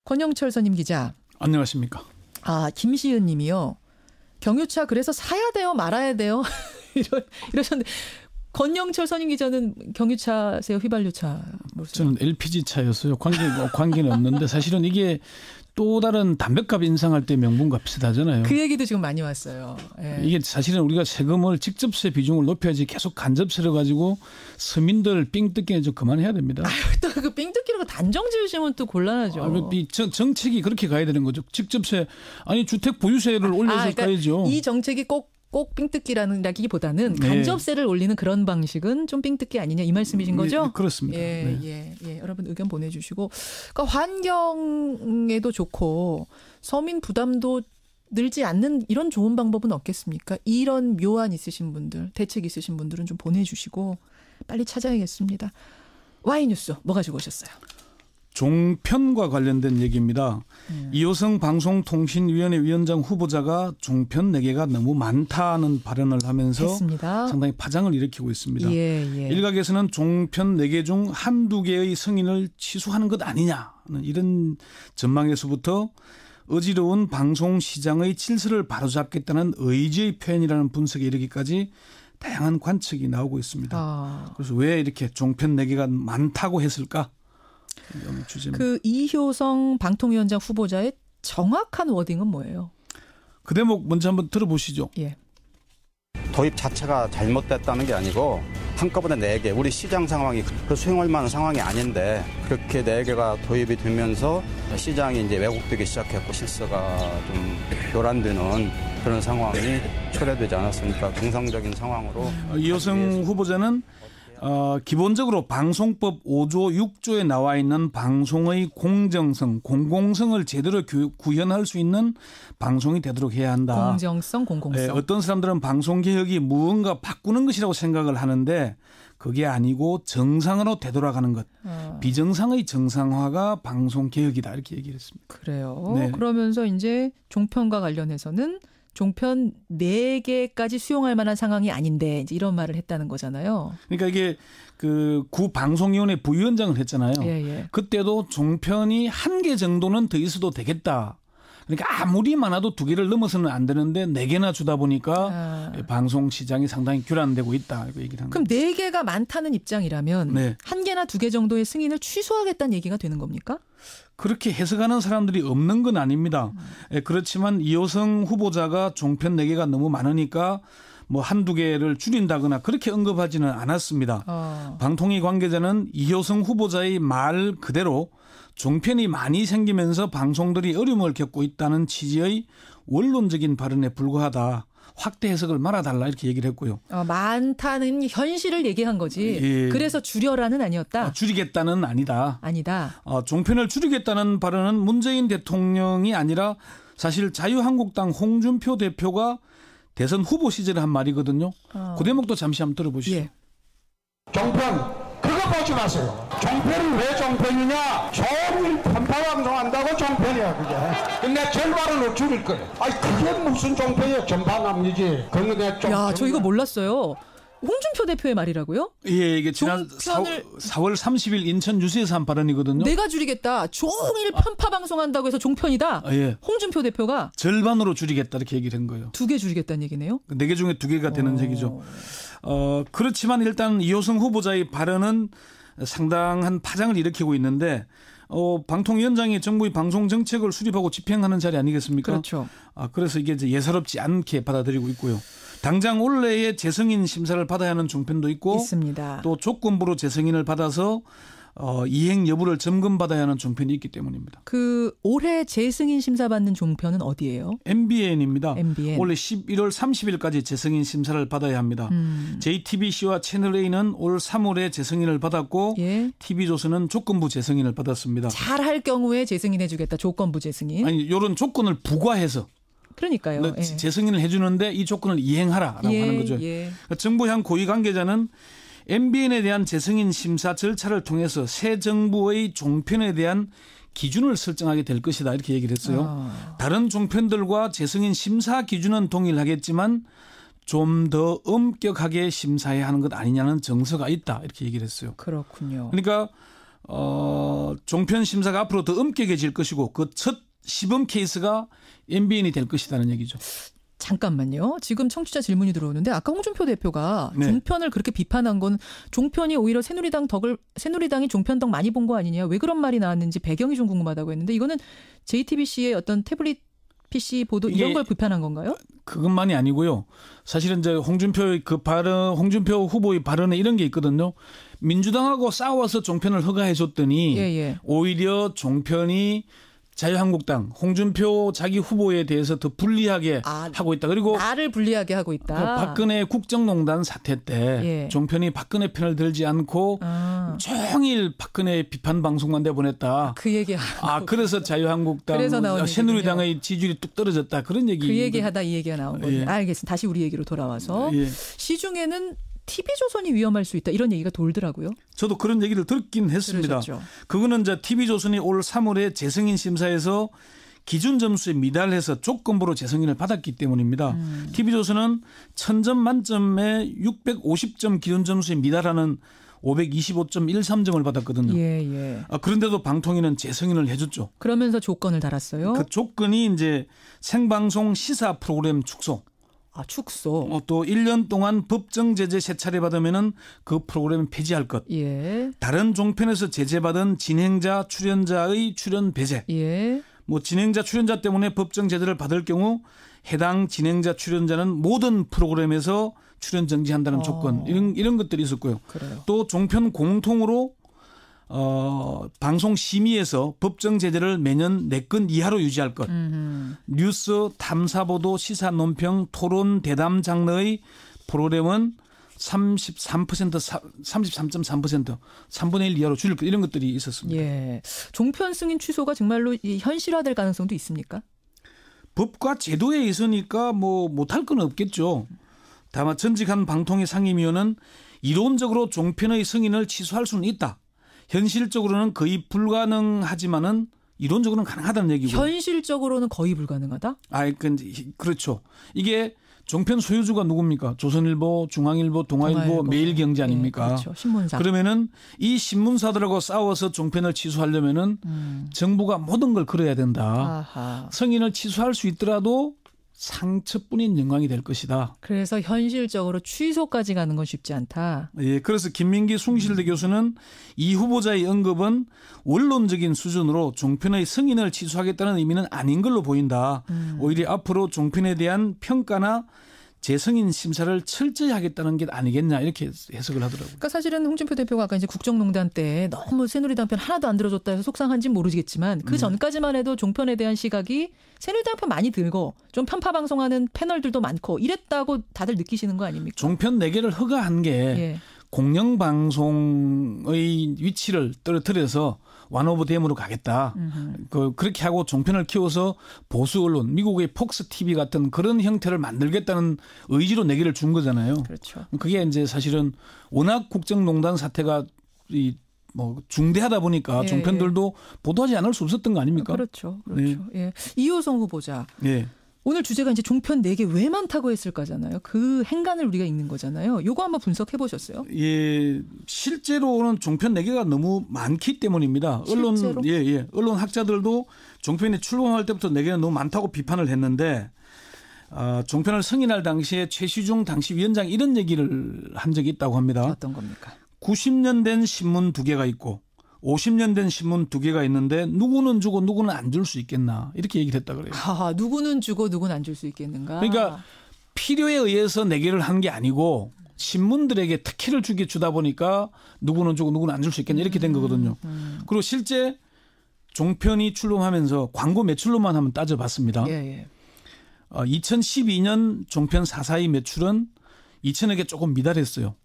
권영철 선임 기자. 안녕하십니까. 김시은 님이요. 경유차 그래서 사야 돼요? 말아야 돼요? 이러셨는데 권영철 선임 기자는 경유차세요? 휘발유차? 저는 LPG 차였어요. 관계는 없는데 사실은 이게 또 다른 담뱃값 인상할 때 명분과 비슷하잖아요. 그 얘기도 지금 많이 왔어요. 예. 이게 사실은 우리가 세금을 직접세 비중을 높여야지 계속 간접세를 가지고 서민들 삥 뜯기는 좀 그만해야 됩니다. 또 그 삥 뜯기는 거 단정 지으시면 또 곤란하죠. 정책이 그렇게 가야 되는 거죠. 직접세 주택 보유세를 올려서 그러니까 가야죠. 이 정책이 꼭 삥뜯기라기보다는 간접세를 올리는 그런 방식은 좀 삥뜯기 아니냐 이 말씀이신 거죠? 네, 그렇습니다. 예. 여러분 의견 보내주시고 그러니까 환경에도 좋고 서민 부담도 늘지 않는 이런 좋은 방법은 없겠습니까? 이런 묘안 있으신 분들, 대책 있으신 분들은 좀 보내주시고 빨리 찾아야겠습니다. Y뉴스 뭐 가지고 오셨어요? 종편과 관련된 얘기입니다. 이호성 방송통신위원회 위원장 후보자가 종편 4개가 너무 많다는 발언을 하면서 했습니다. 상당히 파장을 일으키고 있습니다. 예. 일각에서는 종편 4개 중 한두 개의 승인을 취소하는 것 아니냐는 이런 전망에서부터 어지러운 방송시장의 질서를 바로잡겠다는 의지의 표현이라는 분석에 이르기까지 다양한 관측이 나오고 있습니다. 그래서 왜 이렇게 종편 4개가 많다고 했을까? 그 이효성 방통위원장 후보자의 정확한 워딩은 뭐예요? 그 대목 먼저 한번 들어보시죠. 예. 도입 자체가 잘못됐다는 게 아니고 한꺼번에 4개, 우리 시장 상황이 수용할 만한 상황이 아닌데 그렇게 4개가 도입이 되면서 시장이 이제 왜곡되기 시작했고 실서가 좀 교란되는 그런 상황이 초래되지 않았습니까? 정상적인 상황으로. 이효성 후보자는 기본적으로 방송법 5조 6조에 나와 있는 방송의 공정성, 공공성을 제대로 구현할 수 있는 방송이 되도록 해야 한다. 공정성, 공공성. 네, 어떤 사람들은 방송개혁이 무언가 바꾸는 것이라고 생각을 하는데 그게 아니고 정상으로 되돌아가는 것. 비정상의 정상화가 방송개혁이다 이렇게 얘기를 했습니다. 그래요. 네. 그러면서 이제 종편과 관련해서는 종편 4개까지 수용할 만한 상황이 아닌데 이제 이런 말을 했다는 거잖아요. 그러니까 이게 그 구방송위원회 부위원장을 했잖아요. 예. 그때도 종편이 1개 정도는 더 있어도 되겠다. 그러니까 아무리 많아도 2개를 넘어서는 안 되는데 4개나 주다 보니까 방송 시장이 상당히 교란되고 있다. 이렇게 얘기를 한 그럼 거예요. 4개가 많다는 입장이라면 1개나 2개 정도의 승인을 취소하겠다는 얘기가 되는 겁니까? 그렇게 해석하는 사람들이 없는 건 아닙니다. 그렇지만 이호성 후보자가 종편 4개가 너무 많으니까 뭐 한두 개를 줄인다거나 그렇게 언급하지는 않았습니다. 방통위 관계자는 이호성 후보자의 말 그대로 종편이 많이 생기면서 방송들이 어려움을 겪고 있다는 취지의 원론적인 발언에 불과하다. 확대 해석을 말아달라 이렇게 얘기를 했고요. 많다는 현실을 얘기한 거지. 예. 그래서 줄여라는 아니었다. 줄이겠다는 아니다. 종편을 줄이겠다는 발언은 문재인 대통령이 아니라 사실 자유한국당 홍준표 대표가 대선 후보 시절에 한 말이거든요. 그 대목도 잠시 한번 들어보시죠. 예. 종편 그거 보지 마세요. 종편은 왜 종편이냐? 종일 편파방송한다고 종편이야 그게. 근데 절반은 줄일 거예요. 그게 무슨 종편이야? 전방합리지. 야, 저 이거 몰랐어요. 홍준표 대표의 말이라고요? 예, 이게 지난 4월 30일 인천 뉴스에서 한 발언이거든요. 내가 줄이겠다. 종일 편파 방송한다고 해서 종편이다. 예. 홍준표 대표가 절반으로 줄이겠다 이렇게 얘기를 한 거예요. 2개 줄이겠다는 얘기네요. 4개 중에 2개가 되는 얘기죠. 그렇지만 일단 이호성 후보자의 발언은 상당한 파장을 일으키고 있는데 방통위원장이 정부의 방송 정책을 수립하고 집행하는 자리 아니겠습니까? 그렇죠. 그래서 이게 이제 예사롭지 않게 받아들이고 있고요. 당장 올해에 재승인 심사를 받아야 하는 종편도 있고 있습니다. 또 조건부로 재승인을 받아서 이행 여부를 점검받아야 하는 종편이 있기 때문입니다. 그 올해 재승인 심사 받는 종편은 어디예요? MBN입니다. MBN. 원래 11월 30일까지 재승인 심사를 받아야 합니다. JTBC와 채널A는 올 3월에 재승인을 받았고 TV조선은 조건부 재승인을 받았습니다. 잘할 경우에 재승인해 주겠다. 조건부 재승인. 이런 조건을 부과해서. 그러니까요. 재승인을 해주는데 이 조건을 이행하라라고 하는 거죠. 그러니까 정부 향 고위 관계자는 MBN에 대한 재승인 심사 절차를 통해서 새 정부의 종편에 대한 기준을 설정하게 될 것이다 이렇게 얘기를 했어요. 다른 종편들과 재승인 심사 기준은 동일하겠지만 좀 더 엄격하게 심사해야 하는 것 아니냐는 정서가 있다 이렇게 얘기를 했어요. 그렇군요. 그러니까 종편 심사가 앞으로 더 엄격해질 것이고 그 첫 시범 케이스가 MBN이 될 것이라는 얘기죠. 잠깐만요. 지금 청취자 질문이 들어오는데 아까 홍준표 대표가 네. 종편을 그렇게 비판한 건 종편이 오히려 새누리당이 종편 덕 많이 본 거 아니냐. 왜 그런 말이 나왔는지 배경이 좀 궁금하다고 했는데 이거는 JTBC의 어떤 태블릿 PC 보도 이런 걸 비판한 건가요? 그것만이 아니고요. 사실은 이제 홍준표 후보의 발언에 이런 게 있거든요. 민주당하고 싸워서 종편을 허가해 줬더니 오히려 종편이 자유한국당 홍준표 자기 후보에 대해서 더 불리하게 하고 있다. 그리고 나를 불리하게 하고 있다. 박근혜 국정농단 사태 때 종편이 박근혜 편을 들지 않고 종일 박근혜 비판 방송만 내보냈다. 그 얘기. 그래서 자유한국당, 새누리당의 지지율이 뚝 떨어졌다. 그런 얘기. 그 얘기하다 이 얘기가 나온 거예요. 알겠습니다. 다시 우리 얘기로 돌아와서 시중에는 TV조선이 위험할 수 있다 이런 얘기가 돌더라고요. 저도 그런 얘기를 듣긴 했습니다. 그러셨죠. 그거는 이제 TV조선이 올 3월에 재승인 심사에서 기준 점수에 미달해서 조건부로 재승인을 받았기 때문입니다. TV조선은 1000점 만점에 650점 기준 점수에 미달하는 525.13점을 받았거든요. 그런데도 방통위는 재승인을 해줬죠. 그러면서 조건을 달았어요. 그 조건이 이제 생방송 시사 프로그램 축소. 축소. 또 1년 동안 법정 제재 3차례 받으면은 그 프로그램 폐지할 것. 다른 종편에서 제재받은 진행자, 출연자의 출연 배제. 진행자, 출연자 때문에 법정 제재를 받을 경우 해당 진행자, 출연자는 모든 프로그램에서 출연 정지한다는 조건. 이런 것들이 있었고요. 그래요. 또 종편 공통으로 방송 심의에서 법정 제재를 매년 4건 이하로 유지할 것. 뉴스, 탐사보도, 시사, 논평, 토론, 대담 장르의 프로그램은 33%, 3분의 1 이하로 줄일 것. 이런 것들이 있었습니다. 종편 승인 취소가 정말로 현실화될 가능성도 있습니까? 법과 제도에 있으니까 못할 건 없겠죠. 다만 전직 한 방통위 상임위원은 이론적으로 종편의 승인을 취소할 수는 있다. 현실적으로는 거의 불가능하지만은 이론적으로는 가능하다는 얘기고. 현실적으로는 거의 불가능하다? 그렇죠. 이게 종편 소유주가 누굽니까? 조선일보, 중앙일보, 동아일보, 매일경제 아닙니까? 그렇죠. 신문사. 그러면은 이 신문사들하고 싸워서 종편을 취소하려면은 정부가 모든 걸 걸어야 된다. 승인을 취소할 수 있더라도 상처뿐인 영광이 될 것이다. 그래서 현실적으로 취소까지 가는 건 쉽지 않다. 그래서 김민기 숭실대 교수는 이 후보자의 언급은 원론적인 수준으로 종편의 승인을 취소하겠다는 의미는 아닌 걸로 보인다. 오히려 앞으로 종편에 대한 평가나 재승인 심사를 철저히 하겠다는 게 아니겠냐 이렇게 해석을 하더라고요. 그러니까 사실은 홍준표 대표가 아까 이제 국정농단 때 너무 새누리당 편 하나도 안 들어줬다 해서 속상한지는 모르겠지만 그 전까지만 해도 종편에 대한 시각이 새누리당 편 많이 들고 좀 편파 방송하는 패널들도 많고 이랬다고 다들 느끼시는 거 아닙니까? 종편 4개를 허가한 게 공영방송의 위치를 떨어뜨려서 완오브댐으로 가겠다. 그렇게 하고 종편을 키워서 보수 언론, 미국의 폭스 TV 같은 그런 형태를 만들겠다는 의지로 내기를 준 거잖아요. 그렇죠. 그게 이제 사실은 워낙 국정농단 사태가 중대하다 보니까 종편들도 보도하지 않을 수 없었던 거 아닙니까? 그렇죠. 이호성 후보자. 오늘 주제가 이제 종편 4개 왜 많다고 했을까잖아요. 그 행간을 우리가 읽는 거잖아요. 요거 한번 분석해 보셨어요? 실제로는 종편 4개가 너무 많기 때문입니다. 실제로? 언론 학자들도 종편이 출범할 때부터 4개는 너무 많다고 비판을 했는데 종편을 승인할 당시에 최시중 당시 위원장이 이런 얘기를 한 적이 있다고 합니다. 어떤 겁니까? 90년 된 신문 2개가 있고 50년 된 신문 2개가 있는데 누구는 주고 누구는 안 줄 수 있겠나 이렇게 얘기를 했다 그래요. 누구는 주고 누구는 안 줄 수 있겠는가. 그러니까 필요에 의해서 4개를 한 게 아니고 신문들에게 특혜를 주다 보니까 누구는 주고 누구는 안 줄 수 있겠냐 이렇게 된 거거든요. 그리고 실제 종편이 출범하면서 광고 매출로만 한번 따져봤습니다. 2012년 종편 4사의 매출은 2천억에 조금 미달했어요.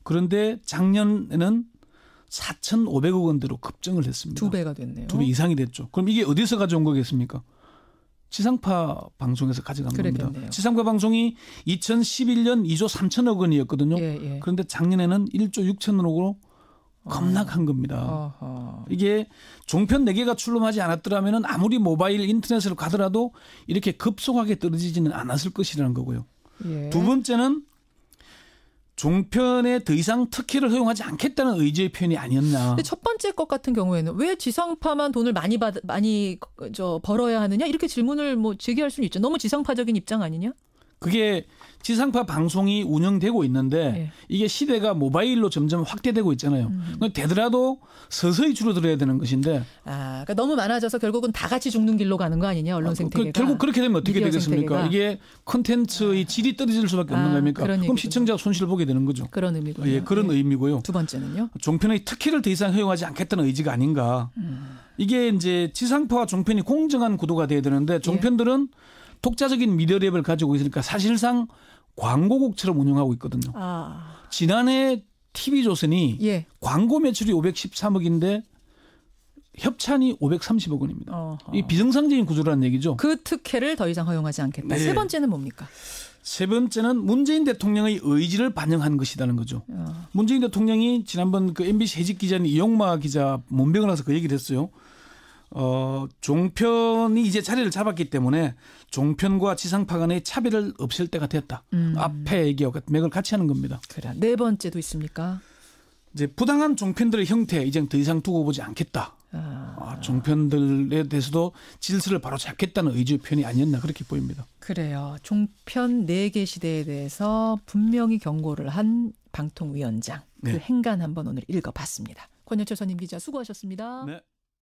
그런데 작년에는 4,500억 원대로 급증을 했습니다. 2배가 됐네요. 2배 이상이 됐죠. 그럼 이게 어디서 가져온 거겠습니까? 지상파 방송에서 가져간 겁니다. 지상파 방송이 2011년 2조 3천억 원이었거든요. 그런데 작년에는 1조 6천억으로 급락한 겁니다. 이게 종편 4개가 출범하지 않았더라면 아무리 모바일 인터넷으로 가더라도 이렇게 급속하게 떨어지지는 않았을 것이라는 거고요. 두 번째는 종편에 더 이상 특혜를 허용하지 않겠다는 의지의 표현이 아니었나. 근데 첫 번째 것 같은 경우에는 왜 지상파만 돈을 많이 벌어야 하느냐 이렇게 질문을 뭐 제기할 수는 있죠. 너무 지상파적인 입장 아니냐? 그게 지상파 방송이 운영되고 있는데 예. 이게 시대가 모바일로 점점 확대되고 있잖아요. 되더라도 서서히 줄어들어야 되는 것인데. 그러니까 너무 많아져서 결국은 다 같이 죽는 길로 가는 거 아니냐 언론 생태계가. 결국 그렇게 되면 어떻게 되겠습니까? 생태계가. 이게 콘텐츠의 질이 떨어질 수밖에 없는 거 아닙니까? 그럼 시청자가 손실을 보게 되는 거죠. 그런 의미군요. 예, 그런 의미고요. 두 번째는요? 종편의 특혜를 더 이상 허용하지 않겠다는 의지가 아닌가. 이게 이제 지상파와 종편이 공정한 구도가 돼야 되는데 종편들은 독자적인 미디어랩을 가지고 있으니까 사실상 광고국처럼 운영하고 있거든요. 지난해 TV조선이 광고 매출이 513억인데 협찬이 530억 원입니다. 이 비정상적인 구조라는 얘기죠. 그 특혜를 더 이상 허용하지 않겠다. 네. 세 번째는 뭡니까? 세 번째는 문재인 대통령의 의지를 반영한 것이라는 거죠. 문재인 대통령이 지난번 그 MBC 해직 기자인 이용마 기자 문병을 와서 그 얘기를 했어요. 종편이 이제 자리를 잡았기 때문에 종편과 지상파 간의 차별을 없앨 때가 됐다. 앞에 얘기하고 맥을 같이 하는 겁니다. 그래. 네 번째도 있습니까? 이제 부당한 종편들의 형태 이제 더 이상 두고 보지 않겠다. 종편들에 대해서도 질서를 바로 잡겠다는 의지의 표현이 아니었나 그렇게 보입니다. 그래요. 종편 4개 시대에 대해서 분명히 경고를 한 방통위원장. 그 행간 한번 오늘 읽어봤습니다. 권여철 선임 기자 수고하셨습니다. 네.